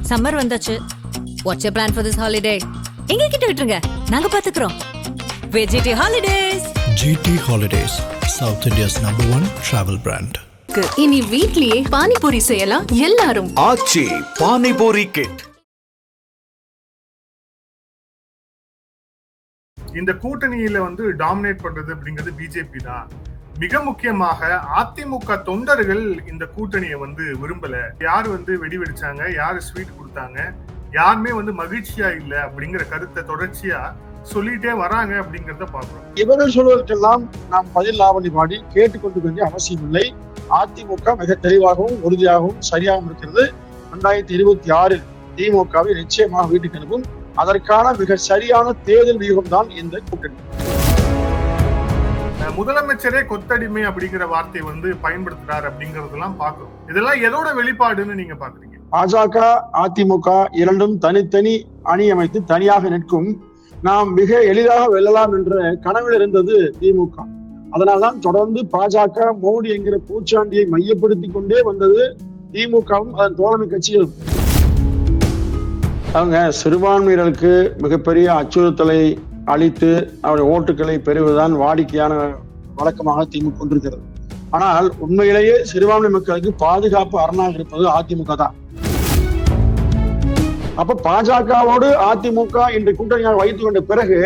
Summer வந்தாச்சு. What's your plan for this holiday? எங்க கிட்ட விட்டுருங்க, நாங்க பாத்துக்கிறோம். VGT Holidays. GT Holidays, South India's #1 travel brand. இனி வீட்லயே பானிபூரி செய்யலாம் எல்லாரும். ஆச்சி பானிபூரி கிட். இந்த கூட்டணியில டாமினேட் பண்றது அப்படிங்கிறது பிஜேபி தான். மிக முக்கியமாக அதிமுக தொண்டர்கள் இந்த கூட்டணியை விரும்பல. யாரு வெடி வெடிச்சாங்க, யாரு ஸ்வீட் கொடுத்தாங்க, யாருமே மகிழ்ச்சியா இல்ல அப்படிங்கிற கருத்தை தொடர்ச்சியா சொல்லிட்டே வராங்க அப்படிங்கறத பாக்குறோம். இவர்கள் சொல்வதற்கெல்லாம் நாம் பதில் லாவணி பாடி கேட்டுக்கொண்டு வேண்டிய அவசியம் இல்லை. அதிமுக மிக தெளிவாகவும் உறுதியாகவும் சரியாகவும் இருக்கிறது. 2026 திமுகவை நிச்சயமாக வீட்டுக்கு அனுப்பும். அதற்கான மிக சரியான தேர்தல் வியூகம் தான் இந்த கூட்டணி. முதலமைச்சரே கொத்தடிமை அப்படிங்கிற வார்த்தையை பயன்படுத்துறாரு அப்படிங்கறதெல்லாம் பாக்குறோம். இதெல்லாம் எதோட வெளிப்பாடுன்னு நீங்க பாக்குறீங்க? பாஜக அதிமுக இரண்டும் தனித்தனி அணி அமைத்து தனியாக நிற்கும். நாம் மிக எளிதாக வெல்லலாம் என்ற கனவில் இருந்தது திமுக. அதனால்தான் தொடர்ந்து பாஜக மோடி என்கிற பூச்சாண்டியை மையப்படுத்தி கொண்டே வந்தது திமுகவும் அதன் தோழமை கட்சிகளும். அவங்க சிறுபான்மையினருக்கு மிகப்பெரிய அச்சுறுத்தலை அளித்து அவருடைய ஓட்டுகளை பெறுவதுதான் வாடிக்கையான வழக்கமாக திமுக கொண்டிருக்கிறது. ஆனால் உண்மையிலேயே சிறுபான்மை மக்களுக்கு பாதுகாப்பு அரணாக இருப்பது அதிமுக தான். அப்ப பாஜகவோடு அதிமுக இன்று கூட்டணியாக வைத்துக் கொண்ட பிறகு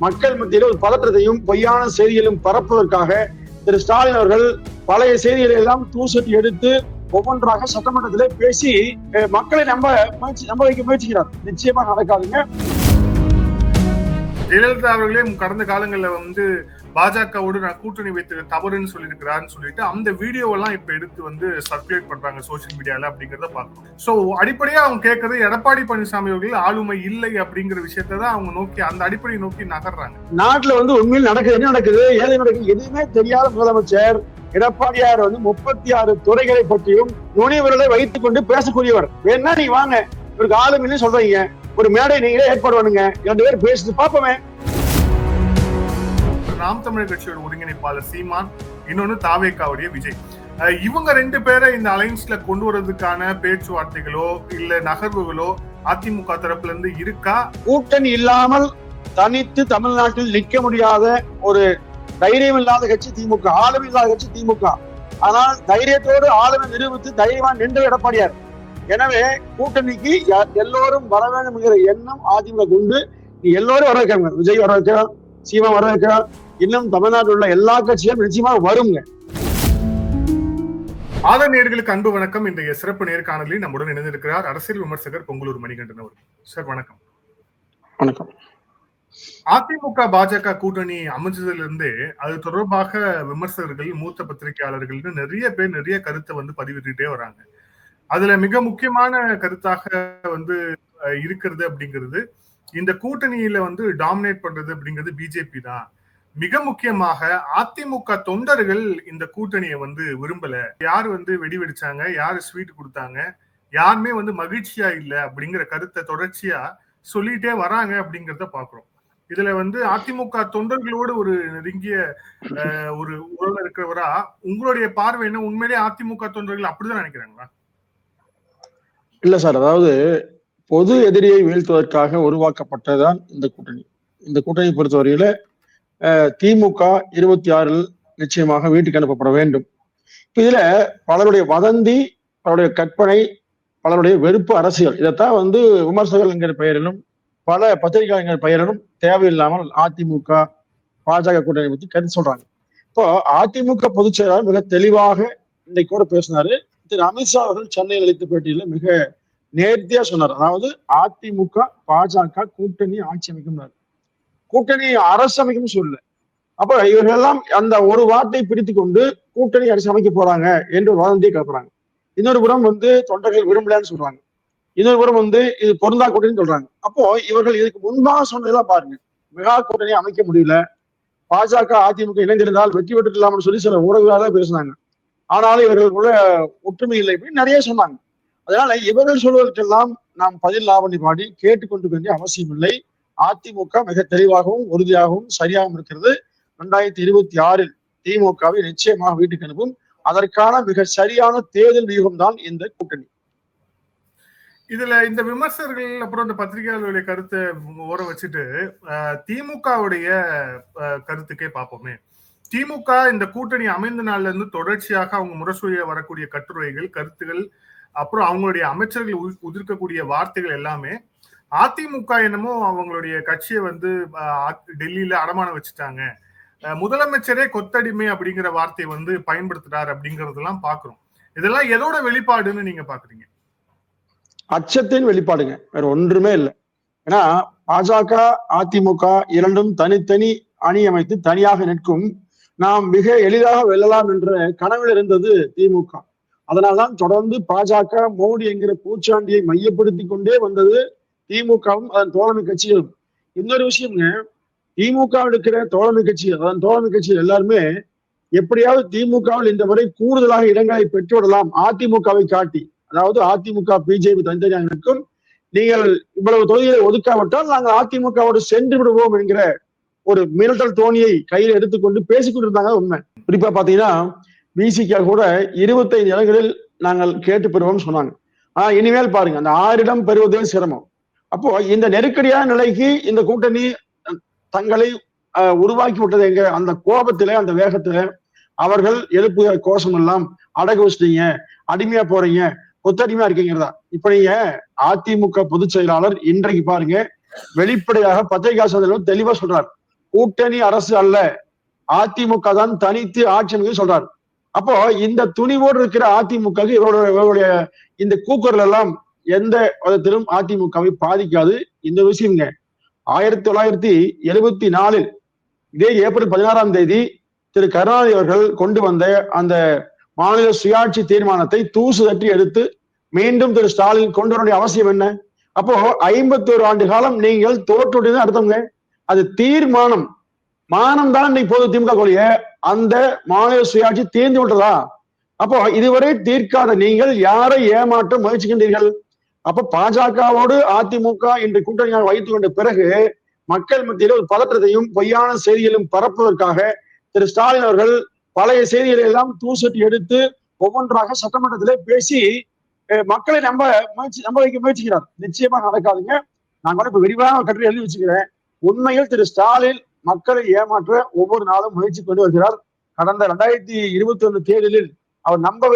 மக்கள் மத்தியில் ஒரு பதற்றத்தையும் பொய்யான செய்திகளும் பரப்புவதற்காக திரு ஸ்டாலின் அவர்கள் பழைய செய்திகளை எல்லாம் தூசட்டி எடுத்து ஒவ்வொன்றாக சட்டமன்றத்திலே பேசி மக்களை நம்ப வைக்க முயற்சிக்கிறார். நிச்சயமாக நடக்காதுங்க. ஜெயலலிதா அவர்களே கடந்த காலங்கள்ல பாஜகவோடு நான் கூட்டணி வைத்து தவறுன்னு சொல்லியிருக்கிறான்னு சொல்லிட்டு அந்த வீடியோவெல்லாம் இப்ப எடுத்து சர்க்குலேட் பண்றாங்க சோசியல் மீடியால அப்படிங்கறத பார்க்கணும். சோ அடிப்படையா அவங்க கேட்கறது எடப்பாடி பழனிசாமி அவர்கள் ஆளுமை இல்லை அப்படிங்கிற விஷயத்தை தான் அவங்க நோக்கி அந்த அடிப்படையை நோக்கி நகர்றாங்க. நாட்டுல உண்மையில் நடக்குது, என்ன நடக்குது, ஏது நடக்குது எதுவுமே தெரியாத முதலமைச்சர் எடப்பாடியார் 36 துறைகளை பற்றியும் நுனிவர்களை வைத்துக் கொண்டு பேசக்கூடியவர். வேணா நீங்க வாங்க, இவருக்கு ஆளுமைன்னு சொல்றீங்க, ஒரு மேடை நீங்களே ஏற்பாடு பண்ணுங்க, 2 பேர் பேசி பார்ப்போமே. நாம் தமிழர் கட்சியோட ஒருங்கிணைப்பாளர் சீமான், இன்னொன்னு தாவேகாவுடைய விஜய், இவங்க 2 பேரை இந்த அலைன்ஸ்ல கொண்டு வரதுக்கான பேச்சுவார்த்தைகளோ இல்ல நகர்வுகளோ அதிமுக தரப்புல இருந்து இருக்கா? கூட்டணி இல்லாமல் தனித்து தமிழ்நாட்டில் நிற்க முடியாத ஒரு தைரியம் இல்லாத கட்சி திமுக, ஆளுமை இல்லாத கட்சி திமுக. ஆனால் தைரியத்தோடு ஆளுமை நிரூபித்து தைரியமா நின்ற எடப்பாடியார். எனவே கூட்டணிக்கு எல்லோரும் வர வேண்டும் என்கிற எண்ணம் அதிமுக கொண்டு எல்லோரும் வர வைக்கிறாங்க. விஜய் வர வைக்கிறோம், சீமா வர வைக்கிறோம், இன்னும் தமிழ்நாட்டில் உள்ள எல்லா கட்சியும் நிச்சயமாக வருங்க. ஆதர் நேயர்களுக்கு அன்பு வணக்கம். இன்றைய சிறப்பு நேர்காணலில் நம்முடன் இணைந்திருக்கிறார் அரசியல் விமர்சகர் பொங்கலூர் மணிகண்டன் அவர்கள். சார் வணக்கம். வணக்கம். அதிமுக பாஜக கூட்டணி அமைச்சதுல இருந்தே அது தொடர்பாக விமர்சகர்கள், மூத்த பத்திரிகையாளர்கள் நிறைய பேர் நிறைய கருத்தை பதிவிட்டுட்டே வராங்க. அதுல மிக முக்கியமான கருத்தாக இருக்கிறது அப்படிங்கிறது இந்த கூட்டணியில டாமினேட் பண்றது அப்படிங்கிறது பிஜேபி தான். மிக முக்கியமாக அதிமுக தொண்டர்கள் இந்த கூட்டணியை விரும்பல. யாரு வெடி வெடிச்சாங்க, யாரு ஸ்வீட் கொடுத்தாங்க, யாருமே மகிழ்ச்சியா இல்ல அப்படிங்கிற கருத்தை தொடர்ச்சியா சொல்லிட்டே வராங்க அப்படிங்கறத பாக்குறோம். இதுல அதிமுக தொண்டர்களோடு ஒரு நெருங்கிய ஒரு உறவு இருக்கிறவரா உங்களுடைய பார்வை என்ன? உண்மையிலே அதிமுக தொண்டர்கள் அப்படிதான் நினைக்கிறாங்களா? இல்ல சார், அதாவது பொது எதிரியை வீழ்த்துவதற்காக உருவாக்கப்பட்டதுதான் இந்த கூட்டணி. இந்த கூட்டணி பொறுத்தவரையில திமுக 26 நிச்சயமாக வீட்டுக்கு அனுப்பப்பட வேண்டும். இதுல பலருடைய வதந்தி, பலருடைய கற்பனை, பலருடைய வெறுப்பு அரசியல், இதைத்தான் விமர்சகர்கள் என்கிற பெயரிலும் பல பத்திரிகையாளர்கள் பெயரிலும் தேவையில்லாமல் அதிமுக பாஜக கூட்டணி பற்றி கருத்து சொல்றாங்க. இப்போ அதிமுக பொதுச் செயலாளர் மிக தெளிவாக இன்னைக்கு கூட பேசினாரு. திரு அமித்ஷா அவர்கள் சென்னையில் அளித்த பேட்டியில மிக நேர்த்தியா சொன்னார். அதாவது அதிமுக பாஜக கூட்டணி ஆட்சி அமைக்கும், கூட்டணி அரசு அமைக்கும் சொல்லல. அப்ப இவர்கள் எல்லாம் அந்த ஒரு வார்த்தையை பிடித்து கொண்டு கூட்டணி அரசு அமைக்க போறாங்க என்று வதந்தியை கிளப்புறாங்க. இன்னொரு புறம் தொண்டர்கள் விரும்பலன்னு சொல்றாங்க. இன்னொரு புறம் இது பொருந்தா கூட்டணி சொல்றாங்க. அப்போ இவர்கள் இதுக்கு முன்பாக சொன்னதெல்லாம் பாருங்க, மெகா கூட்டணி அமைக்க முடியல, பாஜக அதிமுக இணைந்திருந்தால் வெற்றி பெற்றுக்கலாம்னு சொல்லி சில ஊடகங்களாக பேசினாங்க. ஆனாலும் இவர்களுக்குள்ள ஒற்றுமை இல்லை இப்படி நிறைய சொன்னாங்க. அதனால இவர்கள் சொல்வதற்கெல்லாம் நாம் பதில் லாவணி பாடி கேட்டுக்கொண்டு வேண்டிய அவசியம் இல்லை. அதிமுக மிக தெளிவாகவும் உறுதியாகவும் சரியாகவும் இருக்கிறது. 2026 திமுகவை நிச்சயமாக வீட்டுக்கு அனுப்பும். அதற்கான மிக சரியான தேர்தல் வியூகம் தான் இந்த கூட்டணி. இதுல இந்த விமர்சகர்கள் அப்புறம் இந்த பத்திரிகையாளர்களுடைய கருத்தை ஓர வச்சுட்டு திமுகவுடைய கருத்துக்கே பார்ப்போமே. திமுக இந்த கூட்டணி அமைந்த நாள்ல இருந்து தொடர்ச்சியாக அவங்க முரசொலிய வரக்கூடிய கட்டுரைகள், கருத்துகள், அப்புறம் அவங்களுடைய அமைச்சர்கள் உதிர்க்கக்கூடிய வார்த்தைகள் எல்லாமே அதிமுக என்னமோ அவங்களுடைய கட்சியை வந்து டெல்லியில அடமானம் வச்சுட்டாங்க, முதலமைச்சரே கொத்தடிமை அப்படிங்கிற வார்த்தையை வந்து பயன்படுத்துறாரு அப்படிங்கறதெல்லாம் பாக்குறோம். இதெல்லாம் எதோட வெளிப்பாடுன்னு நீங்க பாக்குறீங்க? அச்சத்தின் வெளிப்பாடுங்க, வேற ஒன்றுமே இல்லை. ஏன்னா பாஜக அதிமுக இரண்டும் தனித்தனி அணி அமைத்து தனியாக நிற்கும், நாம் மிக எளிதாக வெல்லலாம் என்ற கனவில் இருந்தது திமுக. அதனால்தான் தொடர்ந்து பாஜக மோடி என்கிற பூச்சாண்டியை மையப்படுத்தி கொண்டே வந்தது திமுகவும் அதன் தோழமை கட்சிகளும். இன்னொரு விஷயம்ங்க, திமுக இருக்கிற தோழமை கட்சிகள், அதன் தோழமை கட்சிகள் எல்லாருமே எப்படியாவது திமுகவில் இந்த முறை கூடுதலாக இடங்களை பெற்றுவிடலாம் அதிமுகவை காட்டி. அதாவது அதிமுக பிஜேபி தனித்தனியாக இருக்கும், நீங்கள் இவ்வளவு தொகுதிகளை ஒதுக்காவிட்டால் நாங்கள் அதிமுகவோடு சென்று விடுவோம் என்கிற ஒரு மிரட்டல் தோணியை கையில் எடுத்துக்கொண்டு பேசிக்கொண்டிருந்தாங்க. உண்மை. குறிப்பா பாத்தீங்கன்னா பிசிக கூட 25 இடங்களில் நாங்கள் கேட்டு பெறுவோம் சொன்னாங்க. ஆனா இனிமேல் பாருங்க, அந்த 6 இடம் பெறுவதே சிரமம். அப்போ இந்த நெருக்கடியான நிலைக்கு இந்த கூட்டணி தங்களை உருவாக்கி விட்டது எங்க? அந்த கோபத்தில, அந்த வேகத்துல அவர்கள் எழுப்புகிற கோஷம் எல்லாம் அடகு வச்சிட்டீங்க, அடிமையா போறீங்க, கொத்தடிமையா இருக்கீங்கிறதா. இப்ப நீங்க அதிமுக பொதுச் செயலாளர் இன்றைக்கு பாருங்க, வெளிப்படையாக பத்திரிகை சந்திலும் தெளிவா சொல்றார், கூட்டணி அரசு அல்ல, அதிமுக தான் தனித்து ஆட்சி சொல்றாரு. அப்போ இந்த துணிவோடு இருக்கிற அதிமுக இவருடைய இந்த கூக்குரல் எல்லாம் எந்த விதத்திலும் அதிமுகவை பாதிக்காது. இந்த விஷயங்க 1974 இதே ஏப்ரல் 16ஆம் தேதி திரு கருணாநிதி அவர்கள் கொண்டு வந்த அந்த மாநில சுயாட்சி தீர்மானத்தை தூசு தட்டி எடுத்து மீண்டும் திரு ஸ்டாலின் கொண்டு வர அவசியம் என்ன? அப்போ 51 ஆண்டு காலம் நீங்கள் தோற்றுதான் அர்த்தங்க. அது தீர்மானம், மானம் தான் இன்னைக்கு போது திமுக கொள்ளிய அந்த மாநில சுயாட்சி தீர்ந்து விட்டதா? அப்போ இதுவரை தீர்க்காத நீங்கள் யாரை ஏமாற்ற முயற்சிக்கின்றீர்கள்? அப்ப பாஜகவோடு அதிமுக இன்று கூட்டணியாக வைத்துக் கொண்ட பிறகு மக்கள் மத்தியில் ஒரு பதற்றத்தையும் பொய்யான செய்திகளும் பரப்புவதற்காக திரு ஸ்டாலின் அவர்கள் பழைய செய்திகளை எல்லாம் தூசட்டி எடுத்து ஒவ்வொன்றாக சட்டமன்றத்திலே பேசி மக்களை நம்ப வைக்க முயற்சிக்கிறார். நிச்சயமாக நடக்காதுங்க. நான் கூட இப்ப விரிவான கட்டுரை எழுதி வச்சுக்கிறேன். உண்மையில் திரு ஸ்டாலின் மக்களை ஏமாற்ற ஒவ்வொரு நாளும் முயற்சி கொண்டு வருகிறார். கடந்த 2021 தேர்தலில் அவர் நம்ப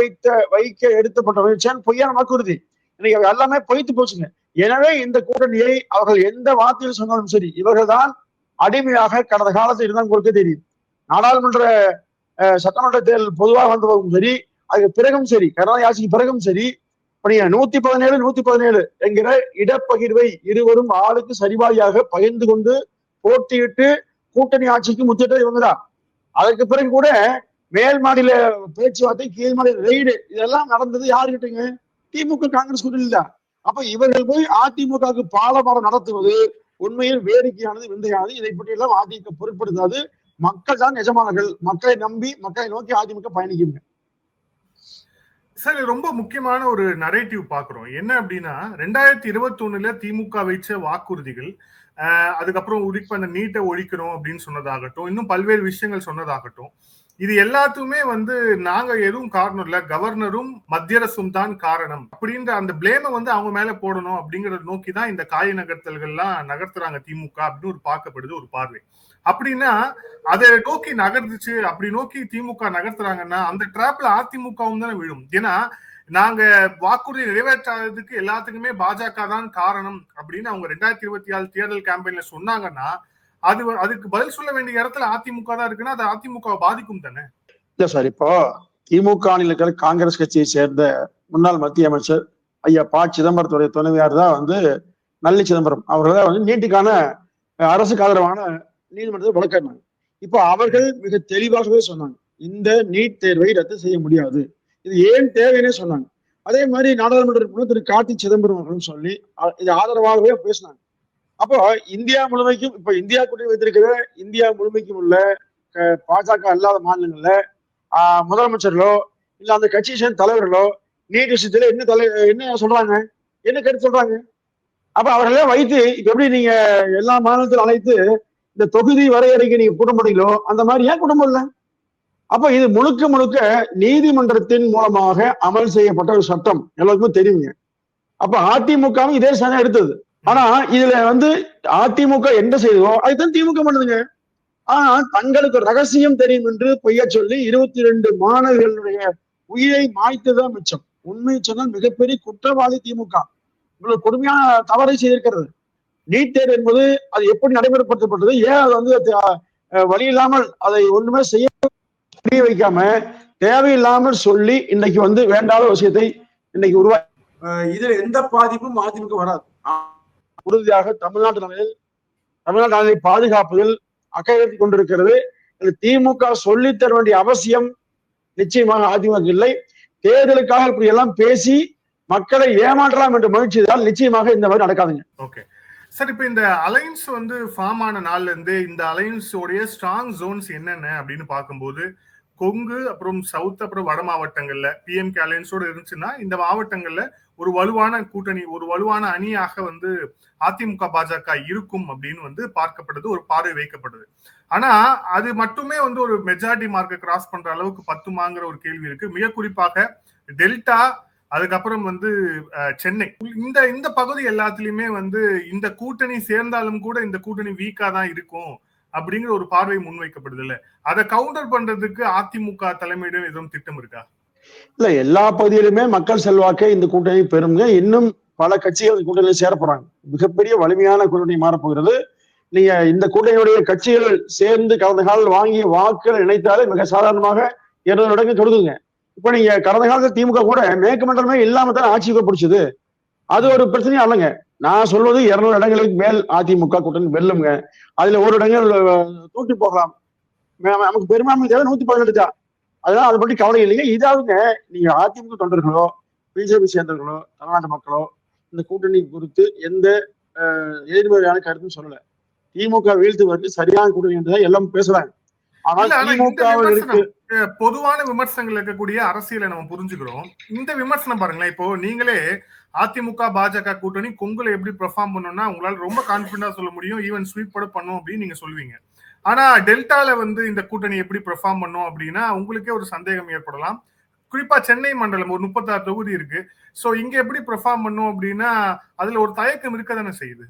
வைக்க எடுத்தப்பட்ட முயற்சியான் பொய்யான வாக்குறுதி. இன்னைக்கு எல்லாமே பொய்த்து போச்சுங்க. எனவே இந்த கூட்டணியை அவர்கள் எந்த வார்த்தையில் சொன்னாலும் சரி, இவர்கள் தான் அடிமையாக கடந்த காலத்தில் இருந்தால் கொடுக்க தெரியும். நாடாளுமன்ற சட்டமன்ற தேர்தல் பொதுவாக வந்தவரும் சரி, அதுக்கு பிறகும் சரி, கருணாநிதி ஆட்சிக்கு பிறகும் சரி, 117 என்கிற இடப்பகிர்வை இருவரும் ஆளுக்கு சரிபாதியாக பகிர்ந்து கொண்டு போட்டியிட்டு கூட்டணி ஆட்சிக்கு முத்திட்டது இவங்கதான். அதற்கு பிறகு கூட மேல் மாநில பேச்சுவார்த்தை, கீழ் மாநில ரெய்டு, இதெல்லாம் நடந்தது யாருக்கிட்டங்க? திமுக காங்கிரஸ் கூட்டணி தான். அப்ப இவர்கள் போய் அதிமுகவுக்கு பாலமரம் நடத்துவது உண்மையில் வேடிக்கையானது, விந்தையானது. இதை பற்றி எல்லாம் அதிமுக பொருட்படுத்தாது. மக்கள் தான் எஜமானர்கள். மக்களை நம்பி, மக்களை நோக்கி அதிமுக பயணிக்குங்க. சார், ரொம்ப முக்கியமான ஒரு நரேட்டிவ் பாக்குறோம். என்ன அப்படின்னா, 2021 திமுக வைச்ச வாக்குறுதிகள், அதுக்கப்புறம் அந்த நீட்டை ஒழிக்கணும் அப்படின்னு சொன்னதாகட்டும், இன்னும் பல்வேறு விஷயங்கள் சொன்னதாகட்டும், இது எல்லாத்துக்குமே வந்து நாங்க எதுவும் காரணம் இல்ல, கவர்னரும் மத்திய அரசும் தான் காரணம் அப்படின்ற அந்த பிளேமை வந்து அவங்க மேல போடணும் அப்படிங்கறத நோக்கிதான் இந்த காய் நகர்த்தல்கள்லாம் நகர்த்துறாங்க திமுக அப்படின்னு ஒரு பார்க்கப்படுது, ஒரு பார்வை. அப்படின்னா அதை நோக்கி நகர்ந்துச்சு, அப்படி நோக்கி திமுக நகர்த்துறாங்கன்னா அந்த டிராப்ல அதிமுகவும் தானே விழும். ஏன்னா நாங்க வாக்குறுதி நிறைவேற்றாததுக்கு எல்லாத்துக்குமே பாஜக தான் காரணம் அப்படின்னு அவங்க 2024 தேர்தல் கேம்பெயின்ல சொன்னாங்கன்னா அதுக்கு பதில் சொல்ல வேண்டிய இடத்துல அதிமுக தான் இருக்குன்னா அது அதிமுக பாதிக்கும் தானே? இல்ல சார், இப்போ திமுக இருக்கிற காங்கிரஸ் கட்சியை சேர்ந்த முன்னாள் மத்திய அமைச்சர் ஐயா ப. சிதம்பரத்துடைய துணைவியார் தான் வந்து நல்லி சிதம்பரம் அவர்கள் வந்து நீட்டுக்கான அரசுக்கு ஆதரவான நீதிமன்றத்தை வழக்கினாங்க. இப்போ அவர்கள் மிக தெளிவாகவே சொன்னாங்க, இந்த நீட் தேர்வை ரத்து செய்ய முடியாது, இது ஏன் தேவைன்னே சொன்னாங்க. அதே மாதிரி நாடாளுமன்ற திரு கார்த்தி சிதம்பரம் அவர்களும் சொல்லி இது ஆதரவாகவே பேசினாங்க. அப்போ இந்தியா முழுமைக்கும், இப்ப இந்தியா கூட்டணி வைத்திருக்கிற இந்தியா முழுமைக்கும் உள்ள பாஜக அல்லாத மாநிலங்கள்ல முதலமைச்சர்களோ இல்ல அந்த கட்சியை சேர்ந்த தலைவர்களோ நீட் விஷயத்துல என்ன சொல்றாங்க, என்ன கருத்து சொல்றாங்க? அப்ப அவர்களே வைத்து இப்ப எப்படி நீங்க எல்லா மாநிலத்திலும் அழைத்து இந்த தொகுதி வரையறைக்கு நீங்க கூட்ட முடியலோ அந்த மாதிரி ஏன் கூட்ட முடியல? அப்ப இது முழுக்க நீதிமன்றத்தின் மூலமாக அமல் செய்யப்பட்ட ஒரு சட்டம், எல்லாருக்குமே தெரியுங்க. அப்ப அதிமுகவும் இதே ஸ்டாண்ட் எடுத்தது. ஆனா இதுல வந்து அதிமுக என்ன செய்தோ அதுதான் திமுக பண்ணுதுங்க. ஆனா தங்களுக்கு ரகசியம் தெரியும் என்று பொய்யா சொல்லி 22 மாணவர்களுடைய உயிரை மாய்த்துதான் மிச்சம். உண்மையை சொன்னால் மிகப்பெரிய குற்றவாளி திமுக. இவ்வளவு கொடுமையான தவறை செய்திருக்கிறது. நீட் தேர்வு என்பது அது எப்படி நடைமுறைப்படுத்தப்பட்டது, ஏன் அது வந்து வழி இல்லாமல் அதை ஒண்ணுமே செய்ய புரிய வைக்காம தேவையில்லாமல் சொல்லி இன்னைக்கு வந்து வேண்டாத விஷயத்தை இன்னைக்கு இதுல எந்த பாதிப்பும் அதிமுக வராது. உறுதியாக தமிழ்நாட்டு நலனை பாதுகாப்பதில் அக்கறை கொண்டிருக்கிறது. திமுக சொல்லித் தர வேண்டிய அவசியம் நிச்சயமாக அதிமுக இல்லை. தேர்தலுக்காக இப்படி எல்லாம் பேசி மக்களை ஏமாற்றலாம் என்ற முயற்சியால் நிச்சயமாக இந்த மாதிரி நடக்காதுங்க. ஓகே சார், இப்ப இந்த அலைன்ஸ் வந்து ஃபார்ம் ஆன நாள்ல இருந்து இந்த அலைன்ஸோடைய ஸ்ட்ராங் ஜோன்ஸ் என்னென்ன அப்படின்னு பார்க்கும்போது கொங்கு, அப்புறம் சவுத், அப்புறம் வட மாவட்டங்கள்ல பிஎம்கே அலைன்ஸோட இருந்துச்சுன்னா இந்த மாவட்டங்கள்ல ஒரு வலுவான கூட்டணி, ஒரு வலுவான அணியாக வந்து அதிமுக பாஜக இருக்கும் அப்படின்னு வந்து பார்க்கப்படுது, ஒரு பார்வை வைக்கப்படுது. ஆனா அது மட்டுமே வந்து ஒரு மெஜாரிட்டி மார்க்கை கிராஸ் பண்ற அளவுக்கு பத்துமாங்கிற ஒரு கேள்வி இருக்கு. மிக குறிப்பாக டெல்டா, அதுக்கப்புறம் வந்து சென்னை, இந்த பகுதி எல்லாத்துலயுமே வந்து இந்த கூட்டணி சேர்ந்தாலும் கூட இந்த கூட்டணி வீக்கா தான் இருக்கும் அப்படிங்கிற ஒரு பார்வை முன்வைக்கப்படுது. இல்ல அதை கவுண்டர் பண்றதுக்கு அதிமுக தலைமையிடம் எதுவும் திட்டம் இருக்கா? இல்ல, எல்லா பகுதியிலுமே மக்கள் செல்வாக்கை இந்த கூட்டணி பெறுங்க. இன்னும் பல கட்சிகள் கூட்டணியில் சேர போறாங்க. மிகப்பெரிய வலிமையான கூட்டணி மாறப்போகிறது. நீங்க இந்த கூட்டணியுடைய கட்சிகள் சேர்ந்து கடந்த காலம் வாங்கிய வாக்குகள் நினைத்தாலே மிக சாதாரணமாக 200 இடங்கள் கொடுக்குங்க. இப்ப நீங்க கடந்த காலத்துல திமுக கூட மேற்கு மண்டலமே இல்லாம தான் ஆட்சியை பிடிச்சது. அது ஒரு பிரச்சனையும் அல்லங்க. நான் சொல்வது 200 இடங்களுக்கு மேல் அதிமுக கூட்டணி வெல்லுங்க. அதுல ஒரு இடங்கள் தூட்டி போகலாம். நமக்கு பெரும்பான்மை தேவை 118 தான். அதனால அதை பற்றி கவலை இல்லைங்க. இதாவதுங்க, நீங்க அதிமுக தொண்டர்களோ பிஜேபி சேர்ந்தவர்களோ தமிழ்நாட்டு மக்களோ இந்த கூட்டணி குறித்து எந்த எதிர்மறையான கருத்தும் சொல்லல. திமுக வீழ்த்துவதற்கு சரியான கூட்டணி என்றுதான் எல்லாம் பேசுறாங்க. ஆனால் திமுக பொதுவான விமர்சனங்கள் இருக்கக்கூடிய அரசியலை நம்ம புரிஞ்சுக்கிறோம். இந்த விமர்சனம் பாருங்களேன், இப்போ நீங்களே அதிமுக பாஜக கூட்டணி கொங்குல எப்படி பெர்ஃபார்ம் பண்ணணும்னா உங்களால ரொம்ப கான்பிடண்டா சொல்ல முடியும், ஈவன் ஸ்வீப் கூட பண்ணும் அப்படின்னு நீங்க சொல்லுவீங்க. ஆனா டெல்டால வந்து இந்த கூட்டணி எப்படி பெர்ஃபார்ம் பண்ணும் அப்படின்னா உங்களுக்கே ஒரு சந்தேகம் ஏற்படலாம். குறிப்பா சென்னை மண்டலம் ஒரு 36 தொகுதி இருக்கு. சோ இங்க எப்படி பெர்ஃபார்ம் பண்ணும் அப்படின்னா அதுல ஒரு தயக்கம் இருக்க தானே செய்யுது.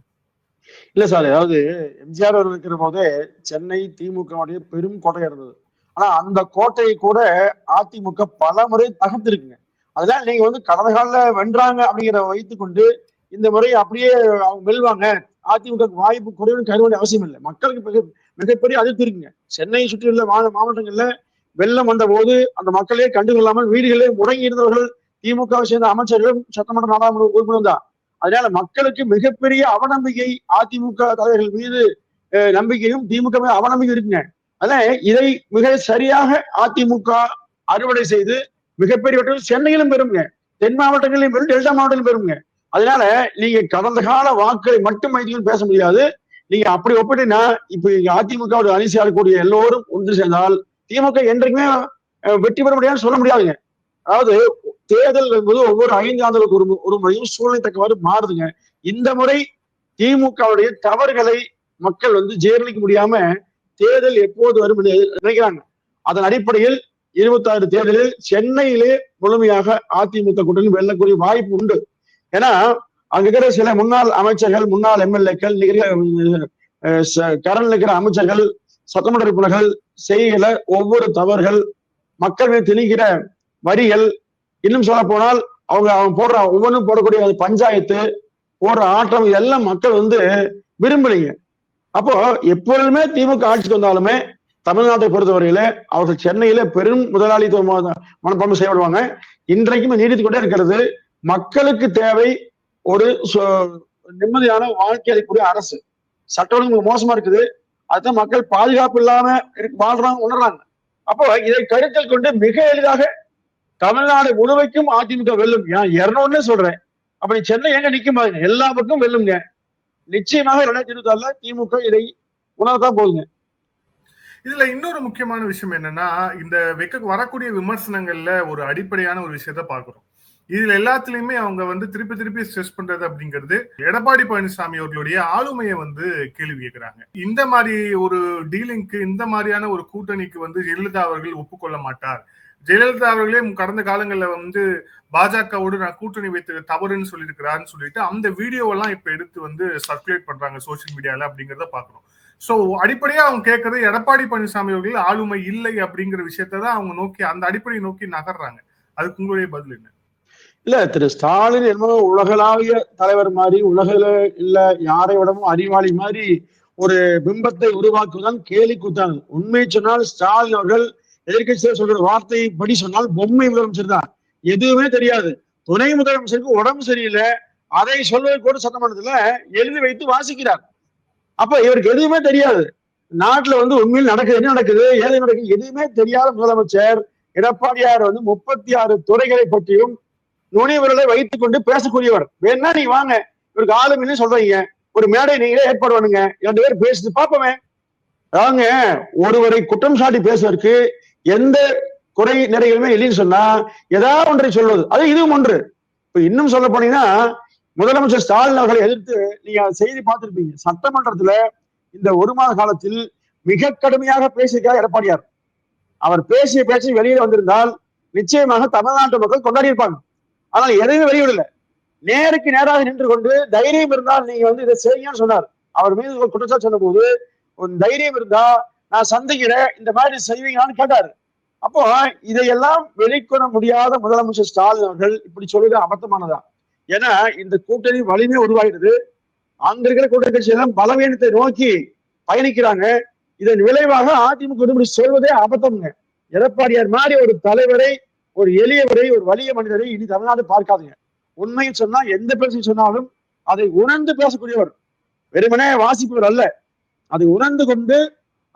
இல்ல சார், அதாவது எம்ஜிஆர் அவர் இருக்கிற போதே சென்னை திமுக பெரும் கோட்டையா இருந்தது. ஆனா அந்த கோட்டையை கூட அதிமுக பல முறை தகர்த்திருக்குங்க. அதனால நீங்க வந்து கடந்த கால வென்றாங்க அப்படிங்கிற வைத்துக் கொண்டு இந்த முறை அப்படியே அவங்க வெல்வாங்க, அதிமுக வாய்ப்பு குறைவுன்னு கருத வேண்டிய அவசியம் இல்லை. மக்களுக்கு மிகப்பெரிய அதிர்ச்சி இருக்குங்க. சென்னையை சுற்றியுள்ள மாவட்டங்கள்ல வெள்ளம் வந்த போது அந்த மக்களே கண்டுகொள்ளாமல் வீடுகளே முடங்கி இருந்தவர்கள் திமுகவை சேர்ந்த அமைச்சர்களும் சட்டமன்ற நாடாளுமன்ற உறுப்பினர் தான். அதனால மக்களுக்கு மிகப்பெரிய அவநம்பிக்கை அதிமுக தலைவர்கள் மீது நம்பிக்கையும் திமுக மீது அவநம்பிக்கை இருக்குங்க. அதனால இதை மிக சரியாக அதிமுக அறுவடை செய்து மிகப்பெரிய சென்னையிலும் பெறுங்க, தென் மாவட்டங்களிலும் பெறும், டெல்டா மாவட்டத்திலும் பெறுங்க. அதனால நீங்க கடந்த கால வாக்குகளை மட்டும் வைத்து பேச முடியாது. நீங்க அப்படி ஒப்பிட்டீங்கன்னா இப்ப அதிமுக அணி சேரக்கூடிய எல்லோரும் ஒன்று சேர்ந்தால் திமுக என்றைக்குமே வெற்றி பெற முடியாதுன்னு சொல்ல முடியாதுங்க. அதாவது தேர்தல் என்பது ஒவ்வொரு 5 ஆண்டுகளுக்கு ஒரு முறையும் சூழ்நிலை தக்கவாறு மாறுதுங்க. இந்த முறை திமுகவுடைய தவறுகளை மக்கள் வந்து ஜீரணிக்க முடியாம தேர்தல் எப்போது வரும் நினைக்கிறாங்க. அதன் அடிப்படையில் 26 தேர்தலில் சென்னையிலே முழுமையாக அதிமுக கூட்டணி வெல்லக்கூடிய வாய்ப்பு உண்டு. ஏன்னா அங்க இருக்கிற சில முன்னாள் அமைச்சர்கள், முன்னாள் எம்எல்ஏக்கள், கரண்ல இருக்கிற அமைச்சர்கள், சட்டமன்ற உறுப்பினர்கள் செய்கிற ஒவ்வொரு தவறுகள், மக்கள் மீது திணிக்கிற வரிகள், இன்னும் சொல்ல போனால் அவங்க போடுற ஒவ்வொன்றும் போடக்கூடிய பஞ்சாயத்து போடுற ஆட்டம், இதெல்லாம் மக்கள் வந்து விரும்பலைங்க. அப்போ எப்பொழுதுமே திமுக ஆட்சிக்கு வந்தாலுமே தமிழ்நாட்டை பொறுத்தவரையில அவர்கள் சென்னையில பெரும் முதலாளித்துவ மனப்பான்மை செய்யப்படுவாங்க. இன்றைக்கும் நீடித்து கொண்டே இருக்கிறது. மக்களுக்கு தேவை ஒரு நிம்மதியான வாழ்க்கை அளிக்கக்கூடிய அரசு. சட்டம் ஒழுங்கு மோசமா இருக்குது, அதுதான் மக்கள் பாதுகாப்பு இல்லாம வாழ்றாங்க, உணர்றாங்க. அப்போ இதை கருத்தில் கொண்டு மிக எளிதாக தமிழ்நாடு முழுமைக்கும் அதிமுக வெல்லும். 200 சொல்றேன். அப்ப நீ சென்னை எங்க நிக்கும் பாருங்க, எல்லா பக்கம் வெல்லுங்க. நிச்சயமாக 2024 திமுக இதை உணர்தான் போகுங்க. இதுல இன்னொரு முக்கியமான விஷயம் என்னன்னா, இந்த வரக்கூடிய விமர்சனங்கள்ல ஒரு அடிப்படையான ஒரு விஷயத்த பாக்குறோம். இதுல எல்லாத்துலயுமே அவங்க வந்து திருப்பி ஸ்ட்ரெஸ் பண்றது அப்படிங்கிறது எடப்பாடி பழனிசாமி அவர்களுடைய ஆளுமையை வந்து கேள்வி கேட்கிறாங்க. இந்த மாதிரி ஒரு டீலிங்க்கு, இந்த மாதிரியான ஒரு கூட்டணிக்கு வந்து ஜெயலலிதா அவர்கள் ஒப்புக்கொள்ள மாட்டார், ஜெயலலிதா அவர்களே கடந்த காலங்கள்ல வந்து பாஜகவோடு நான் கூட்டணி வைத்து தவறுன்னு சொல்லியிருக்கிறாருன்னு சொல்லிட்டு அந்த வீடியோவெல்லாம் இப்ப எடுத்து வந்து சர்க்குலேட் பண்றாங்க சோசியல் மீடியால அப்படிங்கிறத பாக்குறோம். சோ அடிப்படையா அவங்க கேட்கறது எடப்பாடி பழனிசாமி அவர்கள் ஆளுமை இல்லை அப்படிங்கிற விஷயத்தான் அவங்க நோக்கி அந்த அடிப்படையை நோக்கி நகர்றாங்க. அதுக்கு உங்களுடைய பதில் என்ன? இல்ல, திரு ஸ்டாலின் என்னமோ உலகளாவிய தலைவர் மாதிரி, உலகில இல்ல யாரை விடமும் அறிவாளி மாதிரி ஒரு பிம்பத்தை உருவாக்குவதுதான் கேலி கூத்தாங்க. உண்மை சொன்னால் ஸ்டாலின் அவர்கள் எதிர்கட்சியில் சொல்ற வார்த்தை படி சொன்னால் பொம்மை முதலமைச்சர் தான், எதுவுமே தெரியாது. துணை முதலமைச்சருக்கு உடம்பு சரியில்லை, அதை சொல்வது கூட சட்டமன்றத்துல எழுதி வைத்து வாசிக்கிறார். அப்ப இவருக்கு எதுவுமே தெரியாது. நாட்டுல வந்து உண்மையில் நடக்குது, என்ன நடக்குது, ஏது நடக்குது எதுவுமே தெரியாத முதலமைச்சர் எடப்பாடியார் வந்து 36 துறைகளை பற்றியும் நுனிவர்களை வைத்துக் கொண்டு பேசக்கூடியவர். வேணா நீ வாங்க, இவருக்கு ஆளுமைன்னு சொல்றீங்க, ஒரு மேடை நீங்களே ஏற்பாடு பண்ணுங்க, 2 பேர் பேசிட்டு பாப்போமே. அதாங்க ஒருவரை குற்றம் சாட்டி பேசுவதற்கு எந்த குறை நிறைகளுமே இல்லைன்னு சொன்னா ஏதாவது ஒன்றை சொல்வது, அது இதுவும் ஒன்று. இப்ப இன்னும் சொல்ல போனீங்கன்னா முதலமைச்சர் ஸ்டாலின் அவர்களை எதிர்த்து நீங்க செய்தி பார்த்திருப்பீங்க. சட்டமன்றத்துல இந்த 1 மாத காலத்தில் மிக கடுமையாக பேசியிருக்கிறார் எடப்பாடியார். அவர் பேசிய பேச்சு வெளியே வந்திருந்தால் நிச்சயமாக தமிழ்நாட்டு மக்கள் கொண்டாடி இருப்பாங்க. ஆனால் எதையுமே வெளியிடல. நேருக்கு நேராக நின்று கொண்டு தைரியம் இருந்தால் நீங்க வந்து இதை செய்யுங்கன்னு சொன்னார். அவர் மீது ஒரு குற்றச்சாட்டு சொன்ன போது ஒரு தைரியம் இருந்தா நான் சந்திக்கிறேன், இந்த மாதிரி செய்வீங்களான்னு கேட்டாரு. அப்போ இதையெல்லாம் வெளிக்கொணர முடியாத முதலமைச்சர் ஸ்டாலின் அவர்கள் இப்படி சொல்லுறது அபத்தமானதா? ஏன்னா இந்த கூட்டணி வலிமை உருவாகிறது. அங்க இருக்கிற கூட்டணி கட்சியெல்லாம் பலவீனத்தை நோக்கி பயணிக்கிறாங்க. இதன் விளைவாக அதிமுக இப்படி சொல்வதே அபத்தம்ங்க. எடப்பாடியார் மாதிரி ஒரு தலைவரை, ஒரு எளியவரை, ஒரு வலிய மனிதரை இனி தமிழ்நாடு பார்க்காதுங்க. உண்மையை சொன்னா எந்த பேச்சு சொன்னாலும் அதை உணர்ந்து பேசக்கூடியவர், வெறுமனே வாசிப்பவர் அல்ல, அதை உணர்ந்து கொண்டு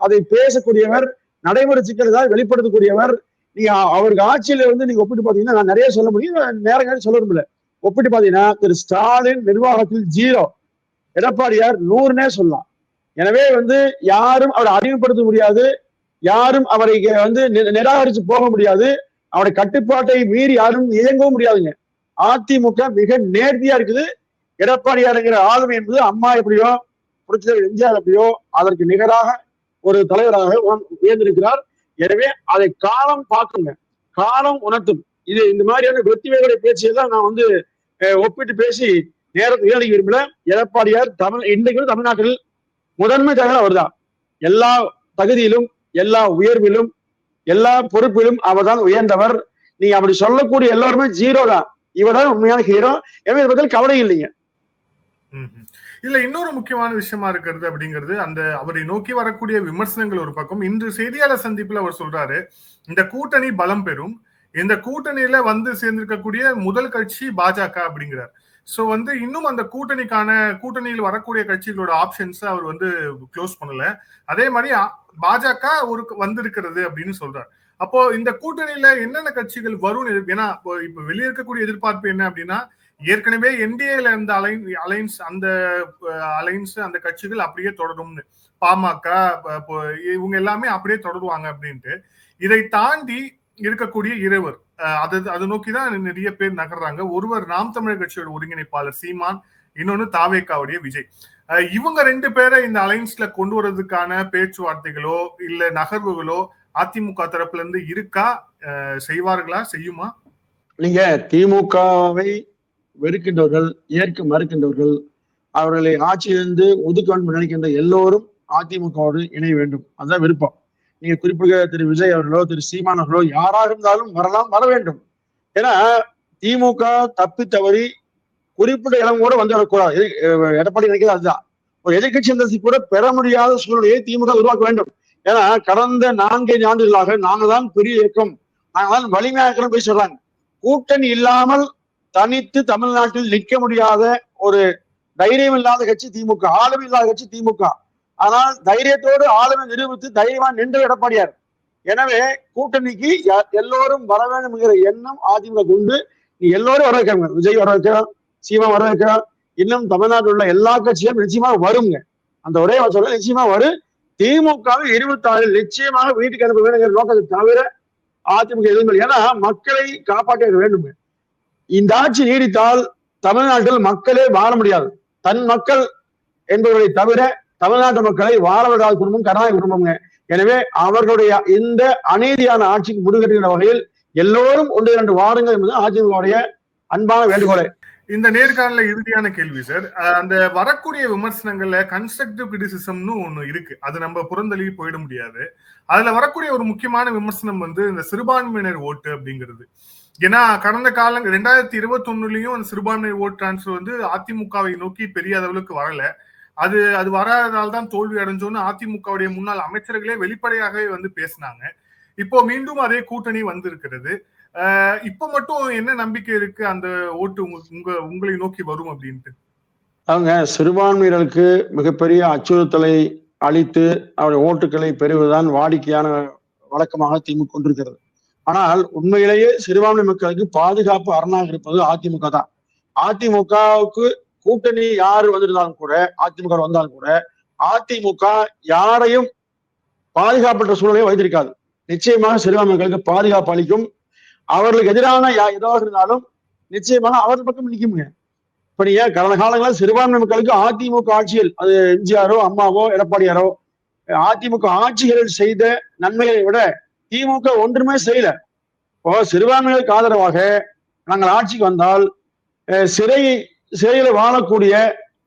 அதை பேசக்கூடியவர், நடைமுறை சிக்கல்களை வெளிப்படுத்தக்கூடியவர். நீங்க அவருக்கு ஆட்சியில வந்து நீங்க ஒப்பிட்டு பாத்தீங்கன்னா நான் நிறைய சொல்ல முடியும், நேரங்கள் சொல்ல முடியல. ஒப்பிட்டு பாத்தீங்கன்னா திரு ஸ்டாலின் நிர்வாகத்தில் 0, எடப்பாடியார் 100னே சொல்லலாம். எனவே வந்து யாரும் அவரை அறிமுகப்படுத்த முடியாது, யாரும் அவரை வந்து நிராகரிச்சு போக முடியாது, அவருடைய கட்டுப்பாட்டை மீறி யாரும் இயங்கவும் முடியாதுங்க. அதிமுக மிக நேர்த்தியா இருக்குது. எடப்பாடியாருங்கிற ஆளுமை என்பது அம்மா எப்படியோ, புரட்சித்தலைவர் எம்ஜிஆர் எப்படியோ அதற்கு நிகராக ஒரு தலைவராக உயர்ந்திருக்கிறார். எனவே அதை காலம் பார்க்குங்க, காலம் உணர்த்தும். இது இந்த மாதிரியான வெற்றிவேடைய பேச்சையெல்லாம் நான் வந்து ஒப்பிட்டு பேசி நேரத்தை வீணடிக்க விரும்பல. எடப்பாடியார் இன்றைக்கு தமிழ்நாட்டில் முதன்மை தலைவர் அவர் தான். எல்லா தகுதியிலும், எல்லா உயர்விலும், எல்லா பொறுப்பிலும் அவர் தான் உயர்ந்தவர். நீங்க அப்படி சொல்லக்கூடிய எல்லாருமே 0 தான். இவர் தான் உண்மையான ஹீரோ. எனவே இதை பத்தி கவலை இல்லைங்க. இல்ல, இன்னொரு முக்கியமான விஷயமா இருக்கிறது அப்படிங்கிறது அந்த அவரை நோக்கி வரக்கூடிய விமர்சனங்கள் ஒரு பக்கம். இன்று செய்தியாளர் சந்திப்புல அவர் சொல்றாரு, இந்த கூட்டணி பலம் பெறும், இந்த கூட்டணியில வந்து சேர்ந்திருக்கக்கூடிய முதல் கட்சி பாஜக அப்படிங்கிறார். சோ வந்து இன்னும் அந்த கூட்டணியில் வரக்கூடிய கட்சிகளோட ஆப்ஷன்ஸ் அவர் வந்து க்ளோஸ் பண்ணல. அதே மாதிரி பாஜக ஒரு வந்திருக்கிறது அப்படின்னு சொல்றாரு. அப்போ இந்த கூட்டணியில என்னென்ன கட்சிகள் வரும்? ஏன்னா இப்ப வெளியே இருக்கக்கூடிய எதிர்பார்ப்பு என்ன அப்படின்னா, ஏற்கனவே என்டிஏல இருந்த அலைன்ஸ் அந்த கட்சிகள் அப்படியே தொடரும்னு, பாமக இவங்க எல்லாமே அப்படியே தொடருவாங்க அப்படின்ட்டு. இதை தாண்டி இருக்கக்கூடிய இருவர் அதை நோக்கிதான் நிறைய பேர் நகர்றாங்க. ஒருவர் நாம் தமிழர் கட்சியோட ஒருங்கிணைப்பாளர் சீமான், இன்னொன்னு தாவேக்காவுடைய விஜய். இவங்க 2 பேரை இந்த அலைன்ஸ்ல கொண்டு வர்றதுக்கான பேச்சுவார்த்தைகளோ இல்ல நகர்வுகளோ அதிமுக தரப்புல இருந்து இருக்கா? செய்வார்களா? செய்யுமா? நீங்க திமுகவை வெறுக்கின்றவர்கள், ஏற்க மறுக்கின்றவர்கள், அவர்களை ஆட்சியிலிருந்து ஒதுக்க வேண்டும் நினைக்கின்ற எல்லோரும் அதிமுகவோடு இணைய வேண்டும், அதுதான் விருப்பம். நீங்க குறிப்பிட்ட திரு விஜய் அவர்களோ திரு சீமான் அவர்களோ யாராக இருந்தாலும் வர வேண்டும். ஏன்னா திமுக தப்பி தவறி குறிப்பிட்ட இடம் கூட வந்து வரக்கூடாது. எடப்பாடி நினைக்கிறது அதுதான். ஒரு எதிர்கட்சி அந்தஸ்து கூட பெற முடியாத சூழ்நிலையை திமுக உருவாக்க வேண்டும். ஏன்னா கடந்த 4 ஆண்டுகளாக நாங்க தான் பெரிய இயக்கம், நாங்க தான் வலிமையா இருக்கிறோம் போய் சொல்றாங்க. கூட்டணி இல்லாமல் தனித்து தமிழ்நாட்டில் நிற்க முடியாத ஒரு தைரியம் இல்லாத கட்சி திமுக, ஆளுமை இல்லாத கட்சி திமுக. ஆனால் தைரியத்தோடு ஆளுமை நிரூபித்து தைரியமா நின்ற எடப்பாடியார். எனவே கூட்டணிக்கு எல்லோரும் வர வேண்டும் என்கிற எண்ணம் அதிமுக கொண்டு நீ எல்லோரும் வர வைக்கிறாங்க. விஜய் வர வைக்கிறோம், சீமா வர வைக்கிறோம், இன்னும் தமிழ்நாட்டில் உள்ள எல்லா கட்சியும் நிச்சயமா வருங்க. அந்த ஒரே சொல்ல நிச்சயமா வரும். திமுக 26 நிச்சயமாக வீட்டுக்கு அனுப்ப வேண்டும் நோக்கத்தை தவிர அதிமுக எதுவும். ஏன்னா மக்களை காப்பாற்ற வேண்டும். இந்த ஆட்சி நீடித்தால் தமிழ்நாட்டில் மக்களே வாழ முடியாது. தன் மக்கள் என்பவர்களை தவிர தமிழ்நாட்டு மக்களை வாழ விடாத குடும்பம் கருணாநிதி குடும்பங்க. எனவே அவர்களுடைய இந்த அநீதியான ஆட்சிக்கு முடிகட்டுகிற வகையில் எல்லோரும் 1-2 வாருங்கள் என்பது அதிமுகவுடைய அன்பான வேண்டுகோளை. இந்த நேர்காணல இறுதியான கேள்வி சார். அந்த வரக்கூடிய விமர்சனங்கள்ல கன்ஸ்ட்ரக்டிவ் கிரிட்டிசிசம்னு ஒண்ணு இருக்கு. அது நம்ம புறந்தள்ளி போயிட முடியாது. அதுல வரக்கூடிய ஒரு முக்கியமான விமர்சனம் வந்து இந்த சிறுபான்மையினர் ஓட்டு அப்படிங்கிறது. ஏன்னா கடந்த காலம் 2021லயும் அந்த சிறுபான்மை ஓட் டிரான்ஸ்பர் வந்து அதிமுகவை நோக்கி பெரிய அளவுக்கு வரல. அது வராததால் தான் தோல்வி அடைஞ்சோன்னு அதிமுகவுடைய முன்னாள் அமைச்சர்களே வெளிப்படையாகவே வந்து பேசினாங்க. இப்போ மீண்டும் அதே கூட்டணி வந்திருக்கிறது. இப்ப மட்டும் என்ன நம்பிக்கை இருக்கு அந்த ஓட்டு உங்களை நோக்கி வரும் அப்படின்ட்டு? அவங்க சிறுபான்மையினருக்கு மிகப்பெரிய அச்சுறுத்தலை அளித்து அவருடைய ஓட்டுகளை பெறுவதுதான் வாடிக்கையான வழக்கமாக திமுக கொண்டிருக்கிறது. ஆனால் உண்மையிலேயே சிறுபான்மை மக்களுக்கு பாதுகாப்பு அரணாக இருப்பது அதிமுக தான். அதிமுகவுக்கு கூட்டணி யாரு வந்திருந்தாலும் கூட, அதிமுக வந்தாலும் கூட அதிமுக யாரையும் பாதுகாப்பற்ற சூழலை வைத்திருக்காது. நிச்சயமாக சிறுபான்மை மக்களுக்கு பாதுகாப்பு அளிக்கும். அவர்களுக்கு எதிரான ஏதாவது இருந்தாலும் நிச்சயமாக அவர்கள் பக்கம் நிற்குங்க. இப்ப நீங்க கடந்த காலங்களில் சிறுபான்மை மக்களுக்கு அதிமுக ஆட்சியில், அது எம்ஜிஆரோ அம்மாவோ எடப்பாடியாரோ, அதிமுக ஆட்சிகளில் செய்த நன்மைகளை விட திமுக ஒன்றுமே செய்யல. இப்போ சிறுபான்மைகளுக்கு ஆதரவாக நாங்கள் ஆட்சிக்கு வந்தால் சிறையில வாழக்கூடிய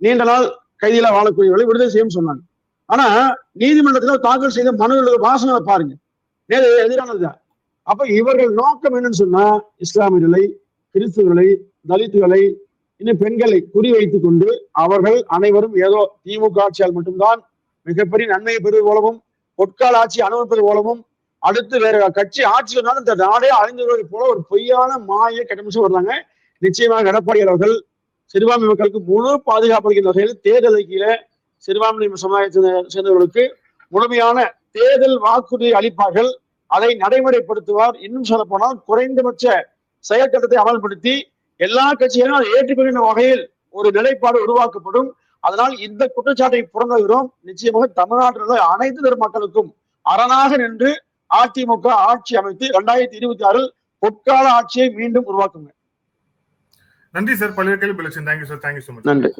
நீண்ட நாள் கைதியில வாழக்கூடியவர்களை விடுதலை செய்யும் சொன்னாங்க. ஆனா நீதிமன்றத்தில் தாக்கல் செய்த மனுவில் வாசனை பாருங்க, எதிரானதுதான். அப்ப இவர்கள் நோக்கம் என்னன்னு சொன்னா இஸ்லாமியர்களை, கிறிஸ்துவர்களை, தலித்துகளை, இன்னும் பெண்களை குறிவைத்துக் கொண்டு அவர்கள் அனைவரும் ஏதோ திமுக ஆட்சியால் மட்டும்தான் மிகப்பெரிய நன்மையை பெறுவது போலவும், பொற்கால ஆட்சி அனுபவிப்பது போலவும், அடுத்து வேற கட்சி ஆட்சி வந்தாலும் இந்த நாடே அழிந்தவர்கள் போல ஒரு பொய்யான மாயை கட்டமைச்சு வர்றாங்க. நிச்சயமாக எடப்பாடி அவர்கள் சிறுபான்மை மக்களுக்கு முழு பாதுகாப்பு அளிக்கின்ற வகையில் தேர்தல் கீழே சிறுபான்மை சமுதாயத்தை சேர்ந்தவர்களுக்கு முழுமையான தேர்தல் வாக்குறுதி அளிப்பார்கள். அதை நடைமுறைப்படுத்துவார். இன்னும் சொல்ல போனால் குறைந்தபட்ச செயற்கட்டத்தை அமல்படுத்தி எல்லா கட்சிகளும் அதை ஏற்றுக்கொள்கின்ற வகையில் ஒரு நிலைப்பாடு உருவாக்கப்படும். அதனால் இந்த குற்றச்சாட்டை புறந்தழுகிறோம். நிச்சயமாக தமிழ்நாட்டில் உள்ள அனைத்து தரப்பு மக்களுக்கும் அரணாக நின்று அதிமுக ஆட்சி அமைத்து 2026 பொற்கால ஆட்சியை மீண்டும் உருவாக்குங்க. நன்றி சார். பல்வேறு கேள்வி. Thank you sir. Thank you so much. நன்றி.